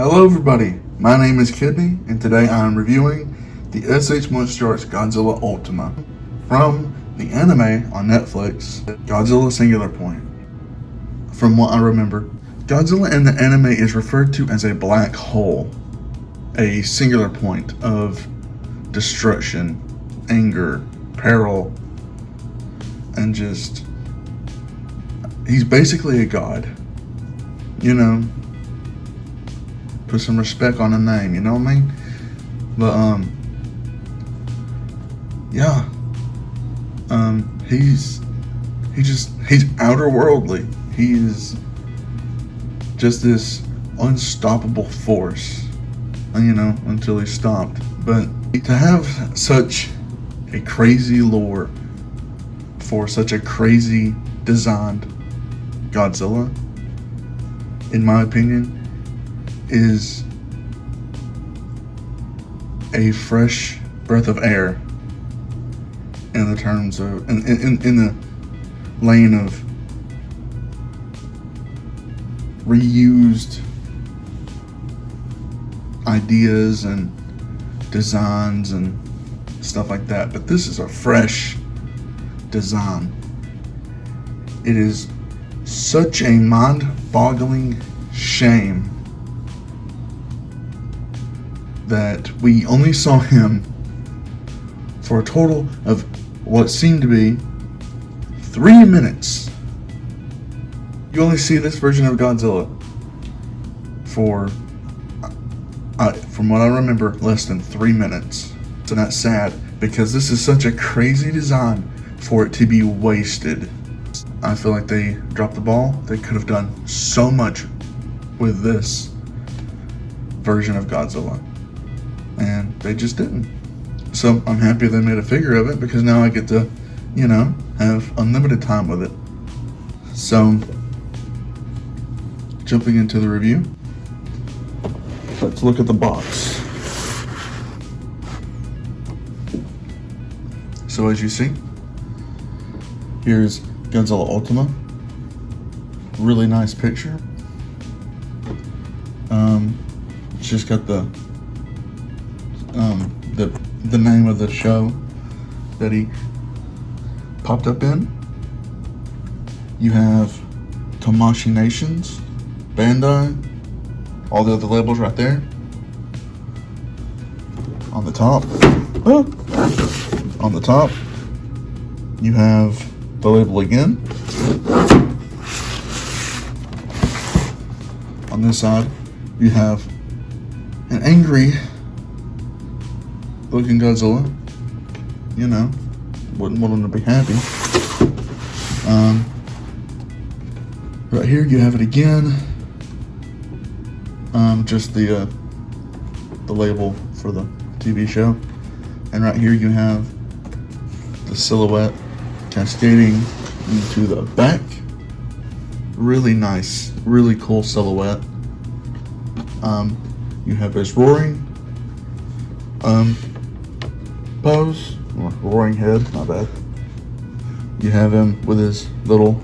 Hello everybody, my name is Kidney, and today I am reviewing the SH monsterarts Godzilla Ultima from the anime on Netflix, Godzilla Singular Point. From what I remember, Godzilla in the anime is referred to as a black hole, a singular point of destruction, anger, peril, and just, he's basically a god, you know. Put some respect on the name, you know what I mean? But yeah, he's outerworldly. He is just this unstoppable force, you know, until he's stopped. But to have such a crazy lore for such a crazy designed Godzilla, in my opinion, is a fresh breath of air in the terms of in the lane of reused ideas and designs and stuff like that. But this is a fresh design. It is such a mind-boggling shame that we only saw him for a total of what seemed to be 3 minutes. You only see this version of Godzilla for, from what I remember, less than 3 minutes. So that's sad, because this is such a crazy design for it to be wasted. I feel like they dropped the ball. They could have done so much with this version of Godzilla, and they just didn't. So I'm happy they made a figure of it, because now I get to, you know, have unlimited time with it. So, jumping into the review, let's look at the box. So as you see, here's Godzilla Ultima. Really nice picture. It's just got the name of the show that he popped up in. You have Tomashi Nations, Bandai, all the other labels right there. On the top, you have the label again. On this side, you have an angry looking Godzilla. You know, wouldn't want him to be happy. Right here you have it again. Just the label for the TV show. And right here you have the silhouette cascading into the back. Really nice, really cool silhouette. You have his roaring pose, or roaring head, not bad. You have him with his little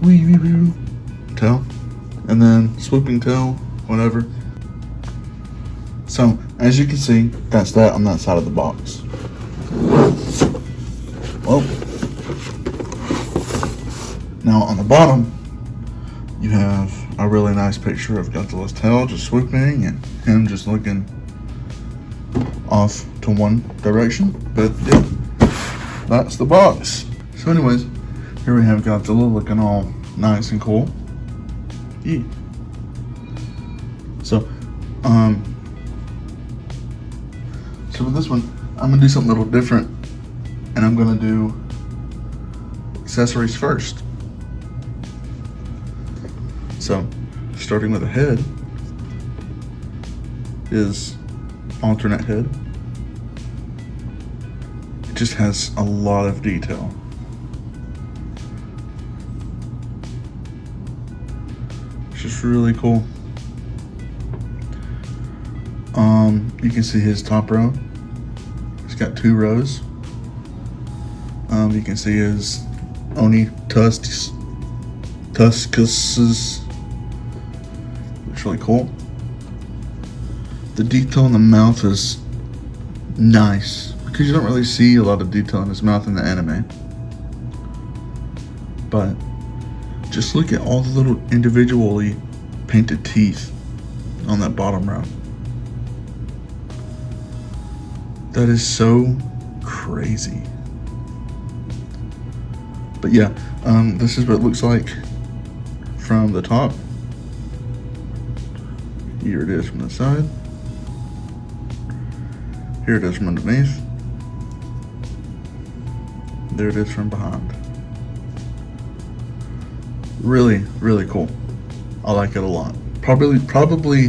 tail, and then swooping tail, whatever. So, as you can see, that's that on that side of the box. Well, now on the bottom, you have a really nice picture of Godzilla's tail just swooping and him just looking off to one direction. But yeah, that's the box. So anyways, here we have Godzilla looking all nice and cool. Yeah. So with this one, I'm gonna do something a little different, and I'm gonna do accessories first. So, starting with the head is alternate head. It just has a lot of detail. It's just really cool. You can see his top row. He's got 2 rows. You can see his Oni tusks. Looks really cool. The detail in the mouth is nice, because you don't really see a lot of detail in his mouth in the anime. But just look at all the little individually painted teeth on that bottom row. That is so crazy. But yeah, this is what it looks like from the top. Here it is from the side. Here it is from underneath. There it is from behind. Really, really cool. I like it a lot. Probably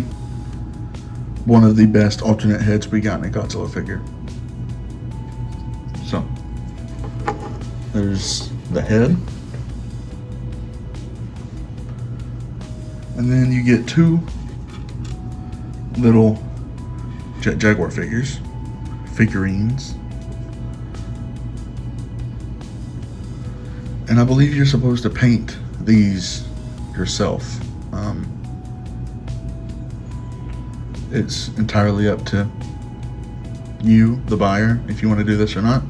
one of the best alternate heads we got in a Godzilla figure. So, there's the head. And then you get two little Jet Jaguar figurines. And I believe you're supposed to paint these yourself. It's entirely up to you, the buyer, if you want to do this or not.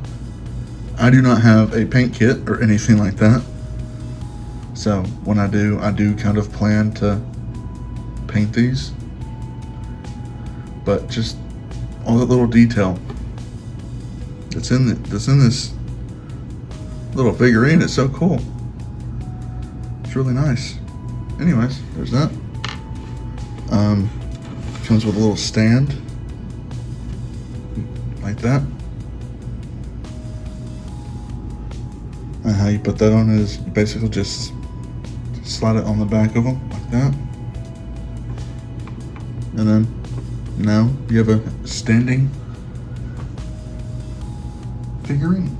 I do not have a paint kit or anything like that. So when I do kind of plan to paint these. But just all that little detail that's in this little figurine is so cool. It's really nice. Anyways, there's that. Comes with a little stand like that. And how you put that on is you basically just slide it on the back of them like that. And then now you have a standing figurine.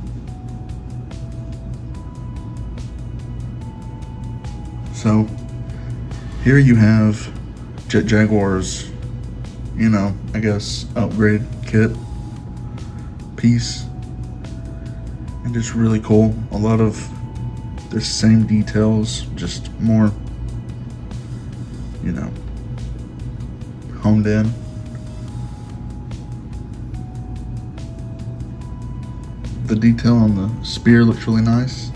So here you have Jet Jaguar's, I guess upgrade kit piece. And it's really cool. A lot of the same details, just more, honed in. The detail on the spear looks really nice.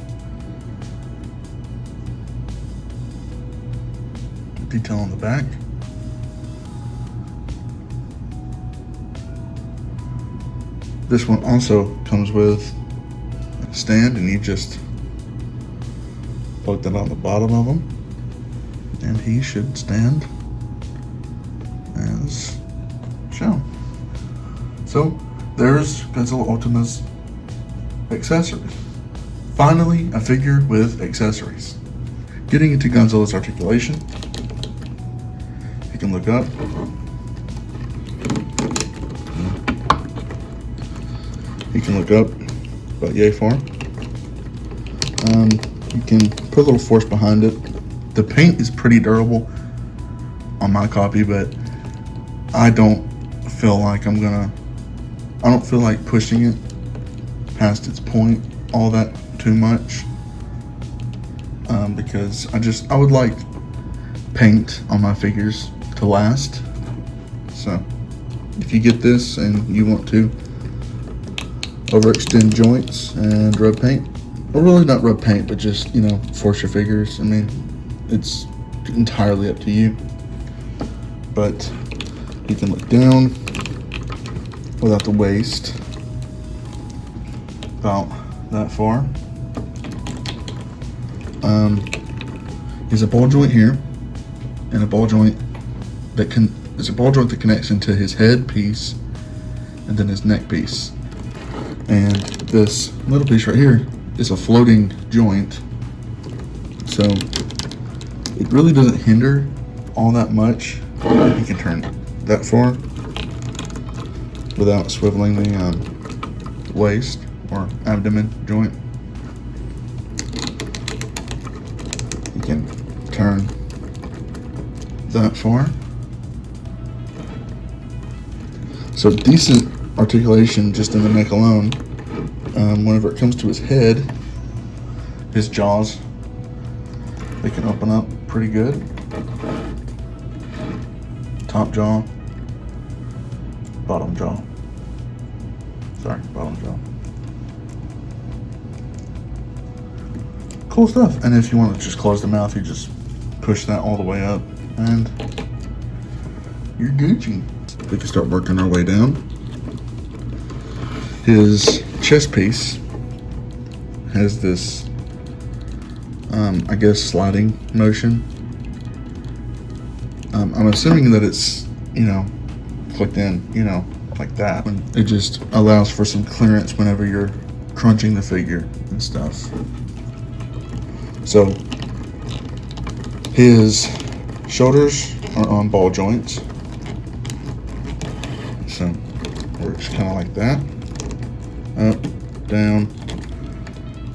Detail on the back. This one also comes with a stand, and you just plug that on the bottom of him, and he should stand as shown. So there's Godzilla Ultima's accessories. Finally, a figure with accessories. Getting into Godzilla's articulation, you can look up. You can look up about yay far. You can put a little force behind it. The paint is pretty durable on my copy, but I don't feel like I don't feel like pushing it past its point all that too much, because I would like paint on my figures to last. So if you get this and you want to overextend joints and rub paint, or really not rub paint, but just force your figures, I mean, it's entirely up to you. But you can look down without the waist about that far. There's a ball joint here, and a ball joint that connects into his head piece and then his neck piece. And this little piece right here is a floating joint, so it really doesn't hinder all that much. You can turn that far without swiveling the waist or abdomen joint. You can turn that far. So decent articulation just in the neck alone. Whenever it comes to his head, his jaws, they can open up pretty good. Top jaw, bottom jaw. Sorry, bottom jaw. Cool stuff. And if you want to just close the mouth, you just push that all the way up and you're Gucci. We can start working our way down. His chest piece has this, I guess, sliding motion. I'm assuming that it's, clicked in, like that. And it just allows for some clearance whenever you're crunching the figure and stuff. So his shoulders are on ball joints. So works kind of like that. Up, down,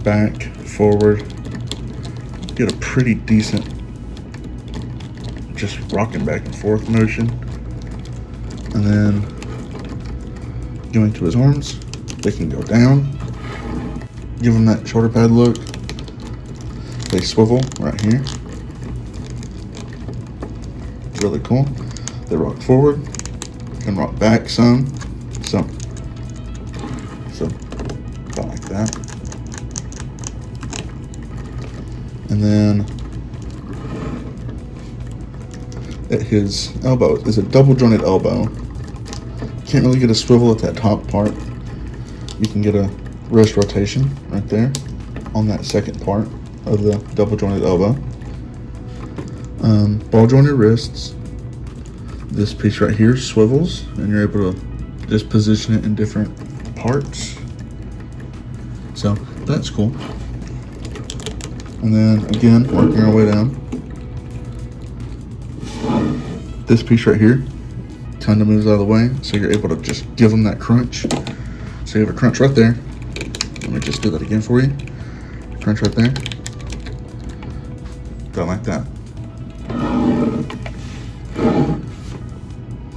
back, forward. Get a pretty decent just rocking back and forth motion. And then going to his arms, they can go down. Give them that shoulder pad look. They swivel right here. Really cool. They rock forward. Can rock back some. So about like that. And then at his elbow is a double jointed elbow. Can't really get a swivel at that top part. You can get a wrist rotation right there on that second part of the double jointed elbow. Ball jointed wrists. This piece right here swivels and you're able to just position it in different parts. So that's cool. And then again, working our way down. This piece right here kind of moves out of the way, so you're able to just give them that crunch. So you have a crunch right there. Let me just do that again for you. Crunch right there. Go like that.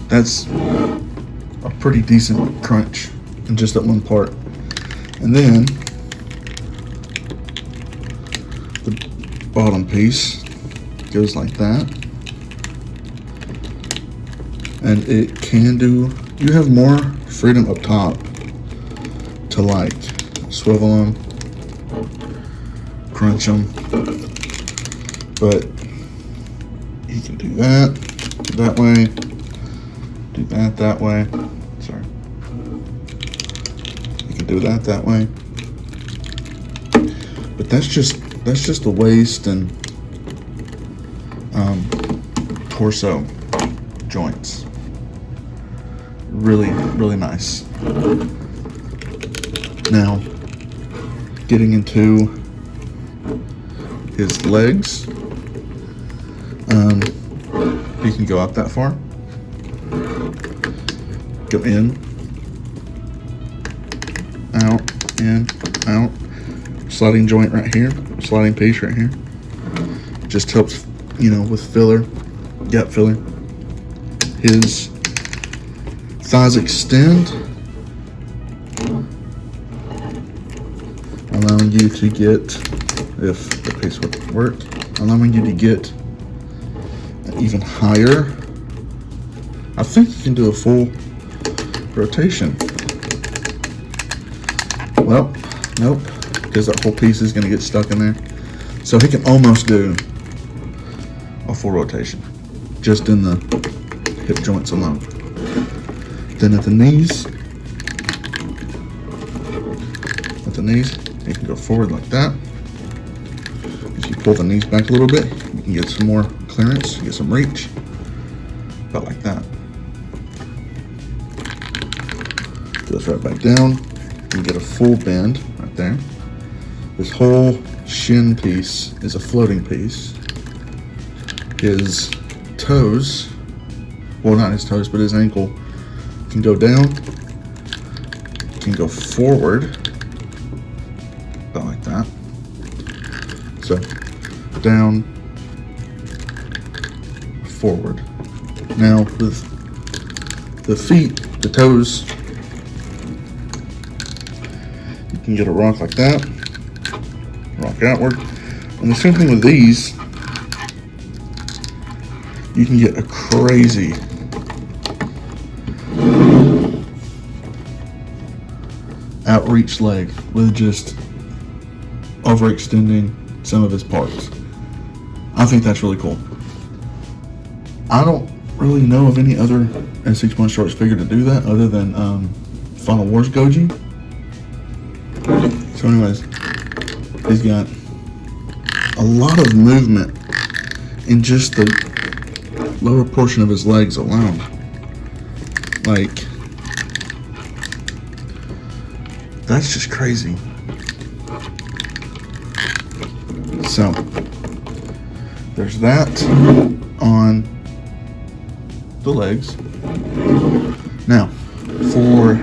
That's a pretty decent crunch in just that one part. And then the bottom piece goes like that. And it can do, you have more freedom up top to like swivel them, crunch them, but you can do that way, do that way, sorry, you can do that way, but that's just the waist and torso joints. Really nice. Now, getting into his legs, he can go up that far, go in, out, in, out, sliding joint right here, sliding piece right here, just helps, with filler, gap filler. His thighs extend, allowing you to get, if the piece would work, allowing you to get an even higher. I think you can do a full rotation. Well, nope, because that whole piece is going to get stuck in there. So he can almost do a full rotation, just in the hip joints alone. Then at the knees, you can go forward like that. If you pull the knees back a little bit, you can get some more clearance, get some reach, about like that. Goes right back down, you get a full bend right there. This whole shin piece is a floating piece. His toes, well, not his toes, but his ankle can go down, can go forward, about like that. So down, forward. Now with the feet, the toes, you can get a rock like that, rock outward. And the same thing with these, you can get a crazy outreach leg with just overextending some of his parts. I think that's really cool. I don't really know of any other SH monsterarts figure to do that other than Final Wars Goji. So anyways, he's got a lot of movement in just the lower portion of his legs alone. Like, that's just crazy. So there's that on the legs. Now, for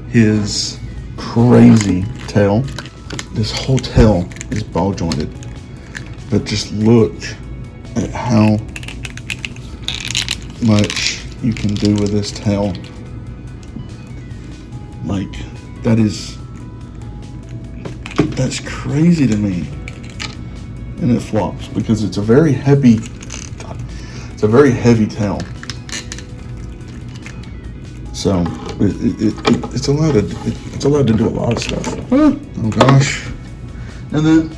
his crazy tail, this whole tail is ball jointed. But just look at how much you can do with this tail. Like, that's crazy to me. And it flops because it's a very heavy tail. So it's allowed to do a lot of stuff. Oh gosh. And then,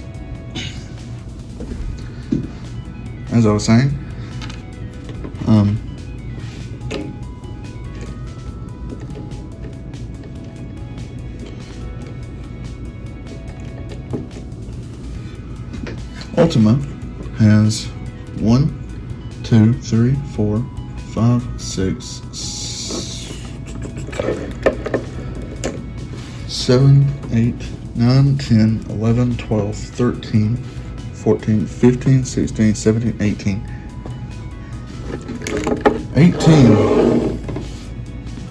as I was saying, Ultima has 1, 2, 3, 4, 5, 6, 7, 8, 9, 10, 11, 12, 13, 14, 15, 16, 17, 18. 18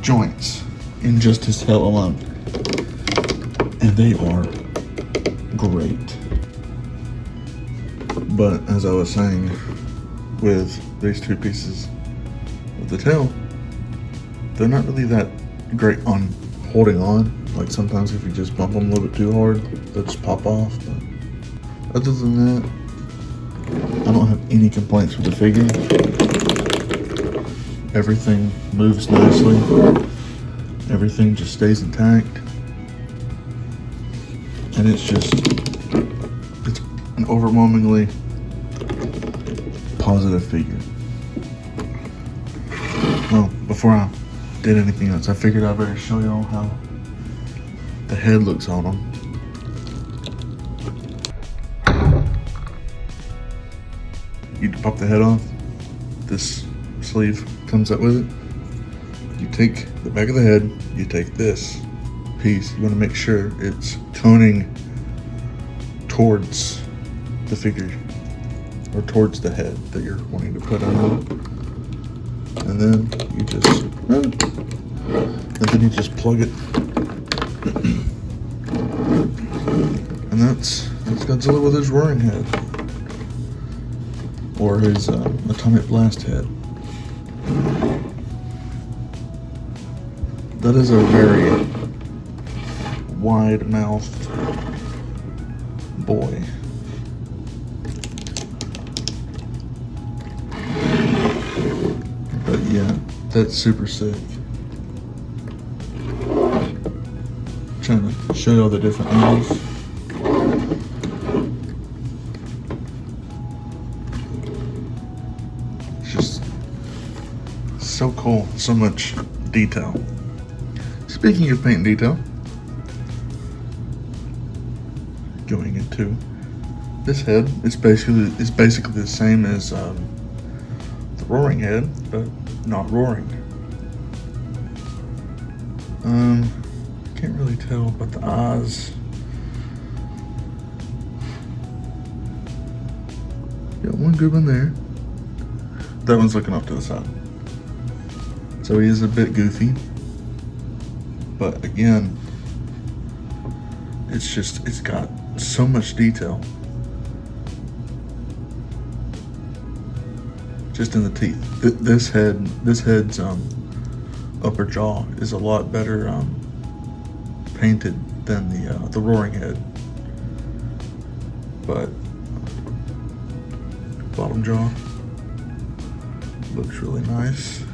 joints in just his tail alone. And they are great. But as I was saying, with these two pieces of the tail, they're not really that great on holding on. Like sometimes if you just bump them a little bit too hard, they'll just pop off. But other than that, I don't have any complaints with the figure. Everything moves nicely. Everything just stays intact. And it's an overwhelmingly positive figure. Well, before I did anything else, I figured I'd better show y'all how the head looks on him. You pop the head off, this sleeve comes up with it. You take the back of the head, you take this piece, you want to make sure it's coning towards the figure or towards the head that you're wanting to put on, and then you just plug it, and that's Godzilla with his roaring head, or his atomic blast head. That is a very wide-mouthed boy. But yeah, that's super sick. I'm trying to show you all the different angles. It's just so cool, so much detail. Speaking of paint detail, going into this head, it's basically the same as the roaring head, but not roaring. Can't really tell, but the eyes. Got one good one there. That one's looking off to the side. So he is a bit goofy. But again, it's got so much detail. Just in the teeth. This head's upper jaw is a lot better painted than the roaring head. But bottom jaw looks really nice.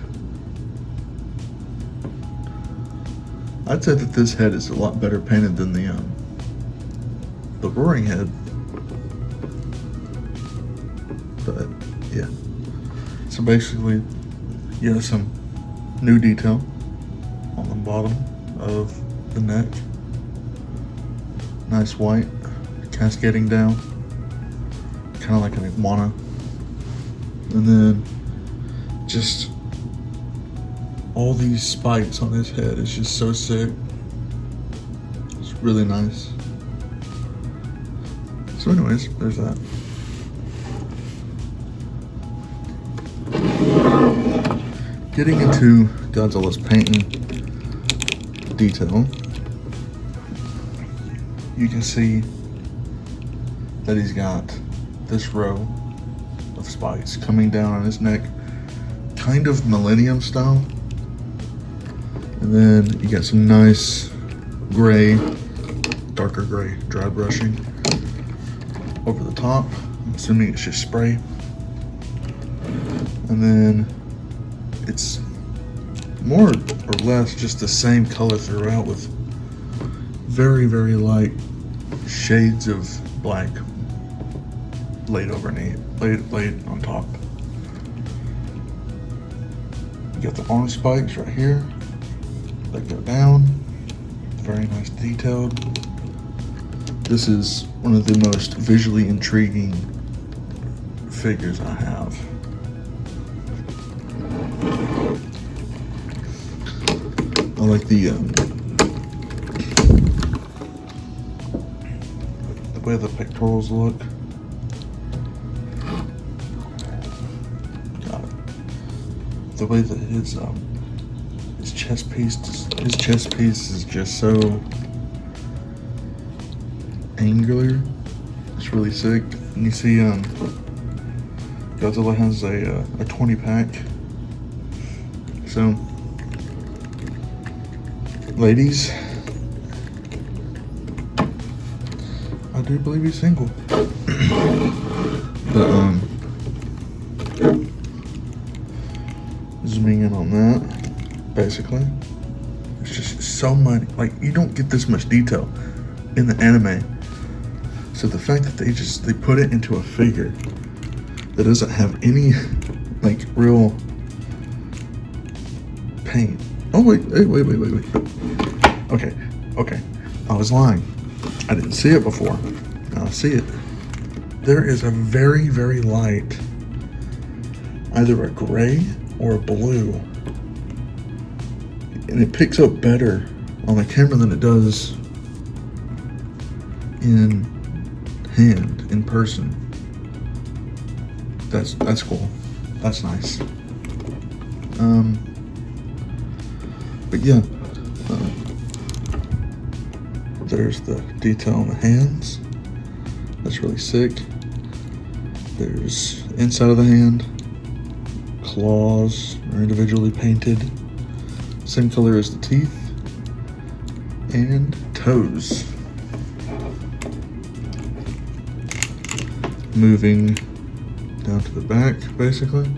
I I'd say that this head is a lot better painted than the roaring head. But yeah. So basically, you have some new detail on the bottom of the neck. Nice white, cascading down, kind of like an iguana. And then just all these spikes on his head is just so sick. It's really nice. So anyways, there's that. Getting into Godzilla's painting detail, you can see that he's got this row of spikes coming down on his neck, kind of Millennium style. And then you got some nice gray, darker gray dry brushing over the top. I'm assuming it's just spray. And then it's more or less just the same color throughout with very, very light shades of black laid on top. You got the orange spikes right here that go down. Very nice detailed. This is one of the most visually intriguing figures I have. I like the way the pectorals look. The way that his chest piece is just so angular. It's really sick. And you see Godzilla has a 20 pack. So ladies, I do believe he's single. But zooming in on that, basically, it's just so much. Like, you don't get this much detail in the anime. So the fact that they put it into a figure that doesn't have any like real paint. Oh wait. Okay. I was lying. I didn't see it before. Now I see it. There is a very, very light, either a gray or a blue, and it picks up better on the camera than it does in person. That's cool. That's nice. But yeah, there's the detail on the hands. That's really sick. There's inside of the hand. Claws are individually painted. Same color as the teeth. And toes. Moving down to the back, basically.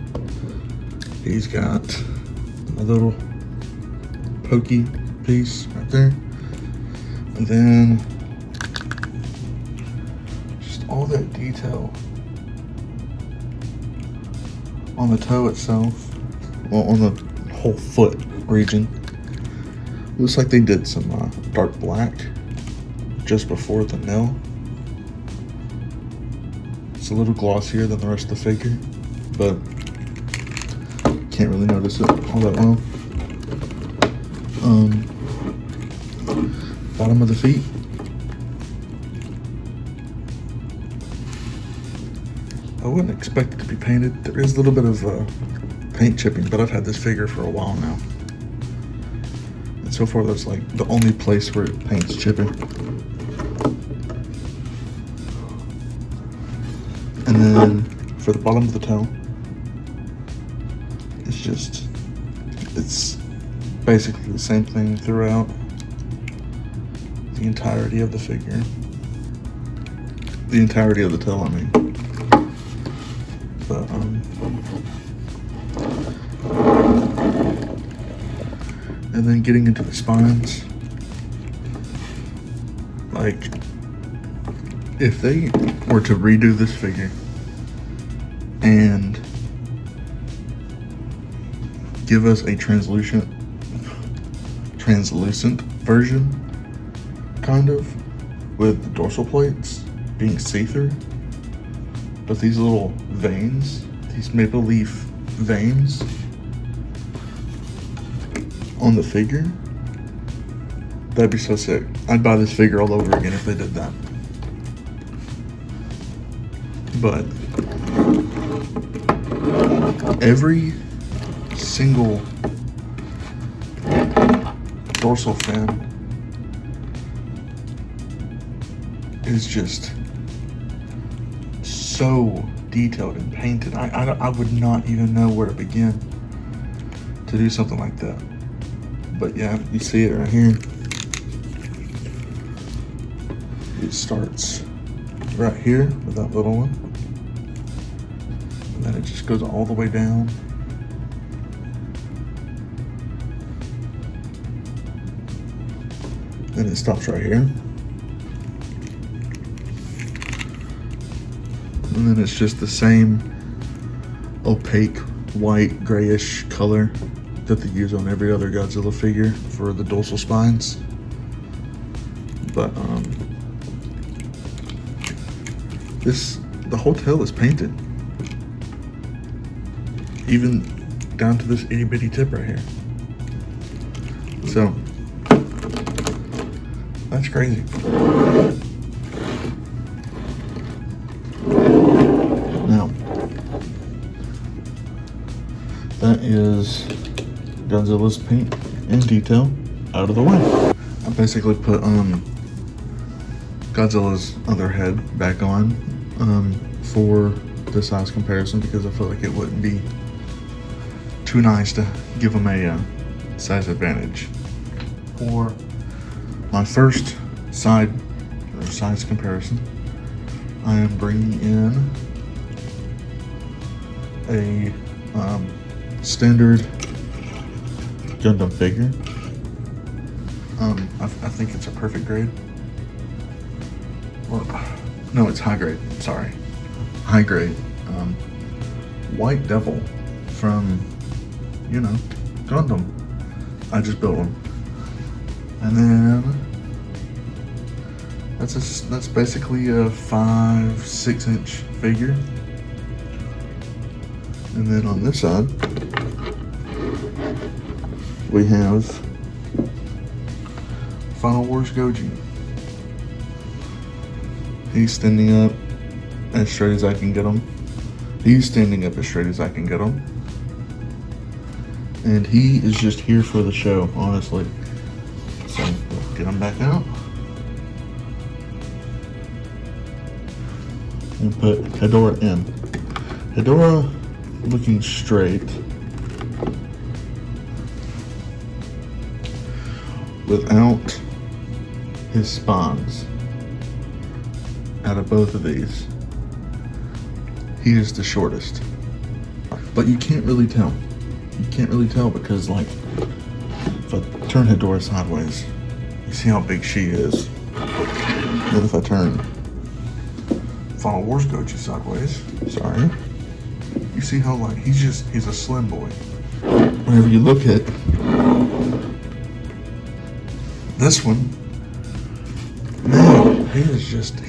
He's got a little pokey piece right there. And then just all that detail on the toe itself, well, on the whole foot region. Looks like they did some dark black just before the nail. It's a little glossier than the rest of the figure, but can't really notice it all that well. Bottom of the feet. I wouldn't expect it to be painted. There is a little bit of paint chipping, but I've had this figure for a while now. And so far that's like the only place where paint's chipping. And then for the bottom of the toe, it's basically the same thing throughout the entirety of the figure. The entirety of the toe, I mean. But and then getting into the spines, like, if they were to redo this figure and give us a translucent version, kind of, with the dorsal plates being see-through, but these little veins, these maple leaf veins on the figure, that'd be so sick. I'd buy this figure all over again if they did that. But every single dorsal fin is just so detailed and painted. I would not even know where to begin to do something like that. But yeah, you see it right here. It starts right here with that little one, and then it just goes all the way down. Then it stops right here. And then it's just the same opaque, white, grayish color that they use on every other Godzilla figure for the dorsal spines. But the whole tail is painted, even down to this itty bitty tip right here. So that's crazy. Now, that is Godzilla's paint and detail out of the way. I basically put Godzilla's other head back on for the size comparison, because I felt like it wouldn't be too nice to give him a size advantage. For my first size comparison, I am bringing in a standard Gundam figure. I think it's a perfect grade. Or, no, it's high grade. Sorry, high grade. White Devil from, Gundam. I just built one, and then that's basically a 5-6 inch figure. And then on this side, we have Final Wars Goji. He's standing up as straight as I can get him. He's standing up as straight as I can get him. And he is just here for the show, honestly. So, we'll get him back out. And put Hedorah in. Hedorah looking straight, without his spines. Out of both of these, he is the shortest. But you can't really tell. You can't really tell because, like, if I turn Hedorah sideways, you see how big she is. Then if I turn Final Wars Goji sideways, sorry, you see how, like, he's a slim boy. Whenever you look at this one, man, he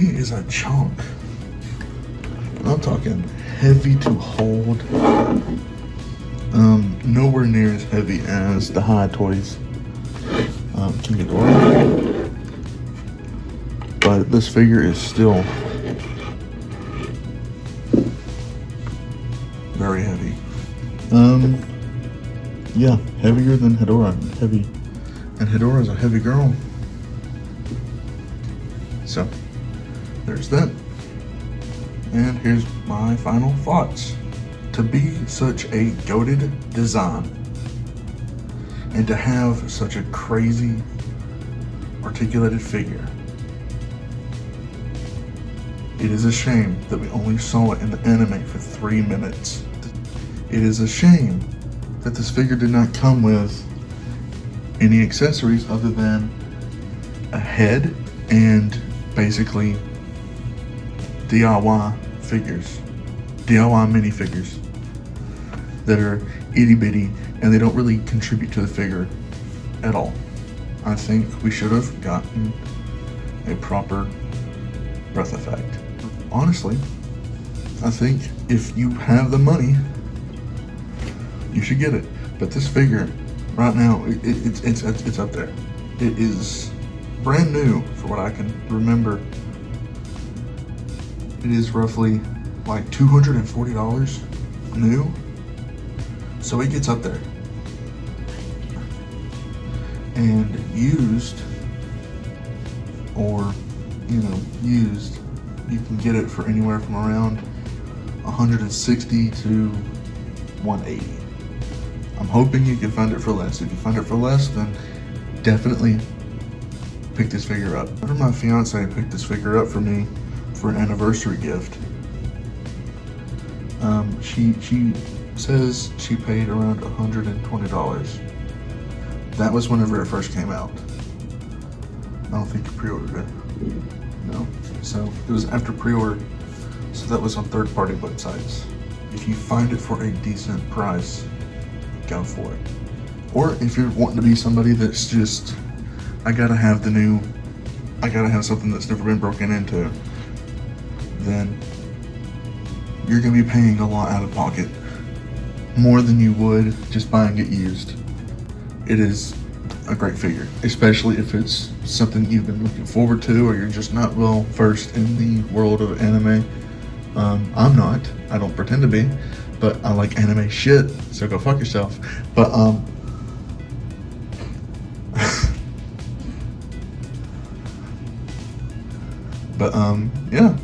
is a chunk. I'm talking heavy to hold. Nowhere near as heavy as the high toys can get ordered. But this figure is still very heavy. Yeah, heavier than Hedorah. Heavy. And Hedorah is a heavy girl. So, there's that. And here's my final thoughts. To be such a goated design, and to have such a crazy articulated figure, it is a shame that we only saw it in the anime for 3 minutes. It is a shame that this figure did not come with any accessories other than a head and basically DIY figures, DIY minifigures that are itty bitty and they don't really contribute to the figure at all. I think we should have gotten a proper breath effect. Honestly, I think if you have the money, you should get it. But this figure, right now, it's up there. It is brand new for what I can remember. It is roughly like $240 new. So it gets up there. And used, or used, you can get it for anywhere from around 160 to 180. I'm hoping you can find it for less. If you find it for less, then definitely pick this figure up. Whenever my fiance picked this figure up for me for an anniversary gift, she says she paid around $120. That was whenever it first came out. I don't think you pre-ordered it. No. So it was after pre-order. So that was on third-party websites. If you find it for a decent price, go for it. Or if you're wanting to be somebody that's just, I gotta have something that's never been broken into, then you're gonna be paying a lot out of pocket. More than you would just buying it used. It is a great figure, especially if it's something you've been looking forward to, or you're just not well versed in the world of anime. I'm not. I don't pretend to be, but I like anime shit. So go fuck yourself. But yeah.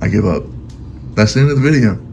I give up. That's the end of the video.